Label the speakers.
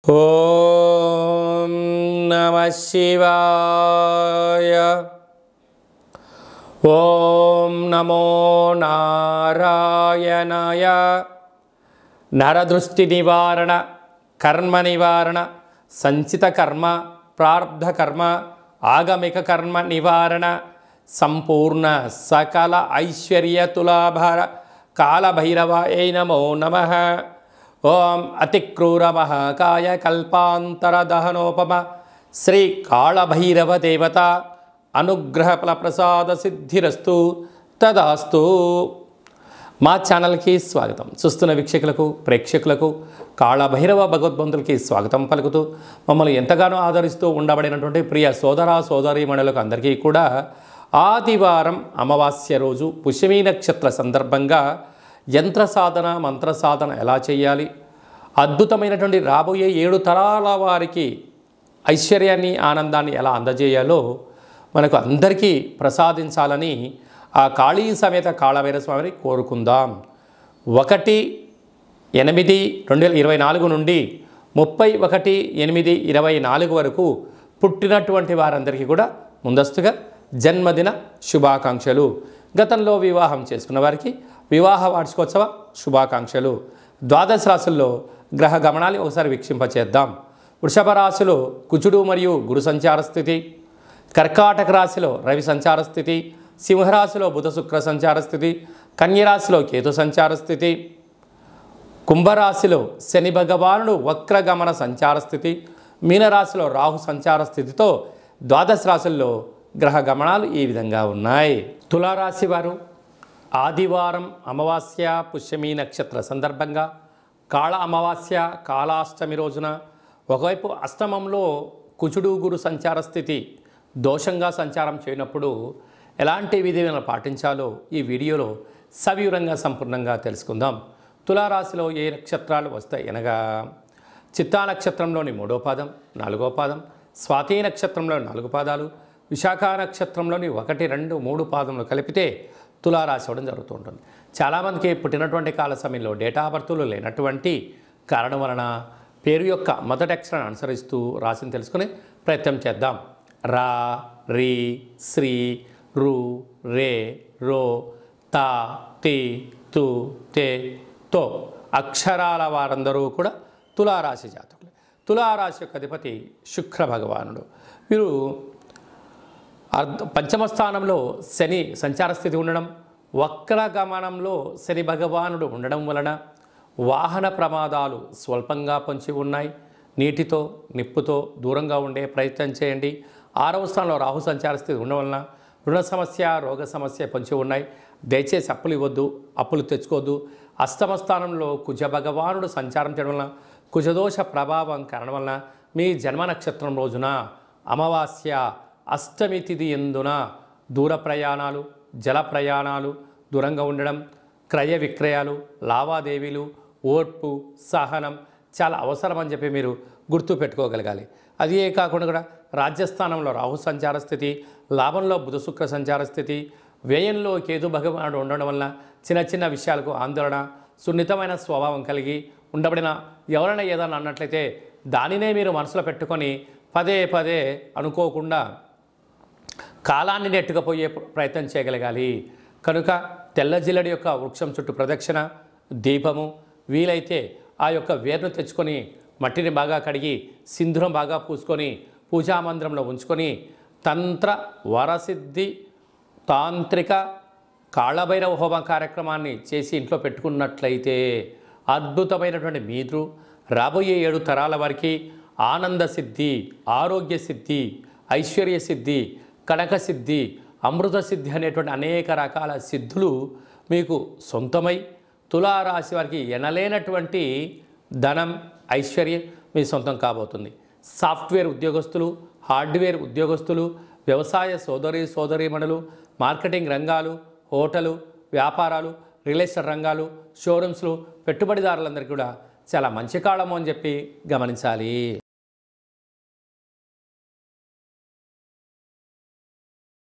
Speaker 1: ఓం నమః శివాయ. ఓం నమో నారాయణాయ. నరదృష్టి నివారణ, కర్మ నివారణ, సంచిత కర్మ, ప్రారబ్ధ కర్మ, ఆగమిక కర్మ నివారణ, సంపూర్ణ సకల ఐశ్వర్య తులాభార కాళభైరవాయ నమో నమః. ఓం అతిక్రూర మహాకాయ కల్పాంతర దహనోపమ శ్రీ కాళభైరవ దేవత అనుగ్రహ ఫల ప్రసాద సిద్ధిరస్తు తదాస్తు. మా ఛానల్కి స్వాగతం. చూస్తున్న వీక్షకులకు, ప్రేక్షకులకు, కాళభైరవ భగవద్బంధులకి స్వాగతం పలుకుతూ మమ్మల్ని ఎంతగానో ఆదరిస్తూ ఉండబడినటువంటి ప్రియ సోదర సోదరీమణులకు అందరికీ కూడా ఆదివారం అమావాస్య రోజు పుష్యమీ నక్షత్ర సందర్భంగా యంత్ర సాధన, మంత్ర సాధన ఎలా చేయాలి, అద్భుతమైనటువంటి రాబోయే 7 తరాల వారికి ఐశ్వర్యాన్ని, ఆనందాన్ని ఎలా అందజేయాలో మనకు అందరికీ ప్రసాదించాలని ఆ కాళీ సమేత కాళభైరవ స్వామిని కోరుకుందాం. 1/8/2024 నుండి 31/8/24 వరకు పుట్టినటువంటి వారందరికీ కూడా ముందస్తుగా జన్మదిన శుభాకాంక్షలు. గతంలో వివాహం చేసుకున్న వారికి వివాహ వార్షికోత్సవ శుభాకాంక్షలు. ద్వాదశ రాశుల్లో గ్రహ గమనాన్ని ఒకసారి వీక్షింపచేద్దాం. వృషభ రాశిలో కుజుడు మరియు గురు సంచార స్థితి, కర్కాటక రాశిలో రవి సంచార స్థితి, సింహరాశిలో బుధ శుక్ర సంచార స్థితి, కన్యరాశిలో కేతు సంచార స్థితి, కుంభరాశిలో శని భగవానుడు వక్రగమన సంచార స్థితి, మీనరాశిలో రాహు సంచార స్థితితో ద్వాదశ రాశుల్లో గ్రహ గమనాలు ఈ విధంగా ఉన్నాయి. తులారాశి వారు ఆదివారం అమావాస్య పుష్యమీ నక్షత్ర సందర్భంగా కాళ అమావాస్య కాళాష్టమి రోజున ఒకవైపు అష్టమంలో కుజుడు గురు సంచార స్థితి దోషంగా సంచారం చేయనప్పుడు ఎలాంటి విధులను పాటించాలో ఈ వీడియోలో సవివరంగా సంపూర్ణంగా తెలుసుకుందాం. తులారాశిలో ఏ నక్షత్రాలు వస్తాయి అనగా చిత్తా నక్షత్రంలోని 3వ పాదం, 4వ పాదం, స్వాతి నక్షత్రంలో 4 పాదాలు, విశాఖ నక్షత్రంలోని 1, 2, 3 పాదములు కలిపితే తులారాశి అవ్వడం జరుగుతూ ఉంటుంది. చాలామందికి పుట్టినటువంటి కాల సమయంలో డేటా ఆఫ్ బర్త్లు లేనటువంటి కారణం వలన పేరు యొక్క మొదటి అక్షరాన్ని అనుసరిస్తూ రాశిని తెలుసుకునే ప్రయత్నం చేద్దాం. రా, రి, శ్రీ, రు, రే, రో, తా, తి, తు, తే, తో అక్షరాల వారందరూ కూడా తులారాశి జాతకులు. తులారాశి యొక్క అధిపతి శుక్ర భగవానుడు. వీరు పంచమ స్థానంలో శని సంచార స్థితి ఉండడం, వక్రగమనంలో శని భగవానుడు ఉండడం వలన వాహన ప్రమాదాలు స్వల్పంగా పొంచి ఉన్నాయి. నీటితో, నిప్పుతో దూరంగా ఉండే ప్రయత్నం చేయండి. 6వ స్థానంలో రాహు సంచార స్థితి ఉండడం వలన రుణ సమస్య, రోగ సమస్య పొంచి ఉన్నాయి. దయచేసి అప్పులు ఇవ్వద్దు, అప్పులు తెచ్చుకోవద్దు. అష్టమ స్థానంలో కుజ భగవానుడు సంచారం చేయడం వలన కుజదోష ప్రభావం కారణం వలన మీ జన్మ నక్షత్రం రోజున అమావాస్య అష్టమి తిథి ఎందున దూర ప్రయాణాలు, జల ప్రయాణాలు, దూరంగా ఉండడం, క్రయ విక్రయాలు, లావాదేవీలు, ఓర్పు, సహనం చాలా అవసరం అని చెప్పి మీరు గుర్తు పెట్టుకోగలగాలి. అదే కాకుండా కూడా రాజ్యస్థానంలో రాహు సంచార స్థితి, లాభంలో బుధ శుక్ర సంచార స్థితి, వ్యయంలో కేతు భగవానుడు ఉండడం వలన చిన్న చిన్న విషయాలకు ఆందోళన, సున్నితమైన స్వభావం కలిగి ఉండబడిన ఎవరైనా ఏదైనా అన్నట్లయితే దానినే మీరు మనసులో పెట్టుకొని పదే పదే అనుకోకుండా కాలాన్ని నెట్టుకుపోయే ప్రయత్నం చేయగలగాలి. కనుక తెల్ల జిల్లడి యొక్క వృక్షం చుట్టూ ప్రదక్షిణ, దీపము, వీలైతే ఆ యొక్క వేరును తెచ్చుకొని మట్టిని బాగా కడిగి సింధూరం బాగా పూసుకొని పూజామందిరంలో ఉంచుకొని తంత్ర వరసిద్ధి తాంత్రిక కాళభైరవ హోమ కార్యక్రమాన్ని చేసి ఇంట్లో పెట్టుకున్నట్లయితే అద్భుతమైనటువంటి మీరు రాబోయే 7 తరాల వారికి ఆనంద సిద్ధి, ఆరోగ్య సిద్ధి, ఐశ్వర్య సిద్ధి, కనక సిద్ధి, అమృత సిద్ధి అనేటువంటి అనేక రకాల సిద్ధులు మీకు సొంతమై తులారాశి వారికి ఎనలేనటువంటి ధనం, ఐశ్వర్యం మీ సొంతం కాబోతుంది. సాఫ్ట్వేర్ ఉద్యోగస్తులు, హార్డ్వేర్ ఉద్యోగస్తులు, వ్యవసాయ సోదరీమణులు, మార్కెటింగ్ రంగాలు, హోటలు, వ్యాపారాలు, రియల్ ఎస్టేట్ రంగాలు, షోరూమ్స్లు, పెట్టుబడిదారులందరికీ కూడా చాలా మంచి కాలము అని చెప్పి గమనించాలి.